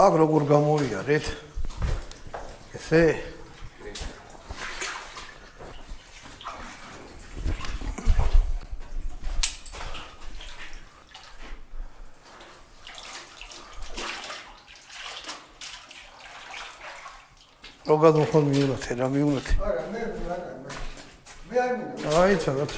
აქ როგორ გამოიარეთ? ესე? Rogad mokhon miunate, ra miunate. არა, მე არ მინდა. Ai, ცალად.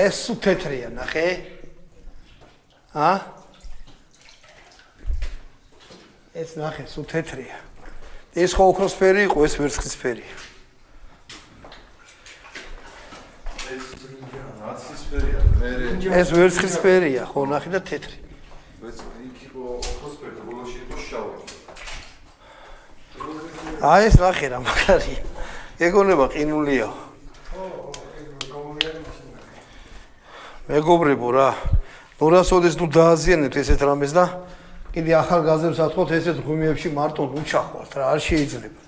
ეს სულ თეთრია, ნახე? ეს ნახე, სულ თეთრია. ეს ხო ოქროსფერი იყო, ეს ვერცხლისფერია. ეს ვერცხლისფერია, ხო, ნახე და თეთრი. იქ იყო ოქროსფერი და ბოლოში იყო შავი. ეს ნახე რა მაგარია. ეგონება ყინულია. მეგობრებო რა. ნურასოდეს ნუ დააზიანეთ ესეთ რამეს და კიდე ახალ გაზებს ათხოვთ ესეთ ღუმიებში მარტო უჩახვალთ რა, არ შეიძლება.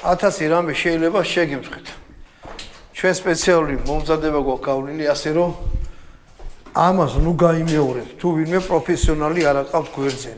1000 რამე შეიძლება შეგემთხვით. ჩვენ სპეციალური მომზადება გვაქვს გავლილი, ასე რომ ამას ნუ გაიმეორეთ, თუ ვინმე პროფესიონალი არ აყავთ გვერდზე რა.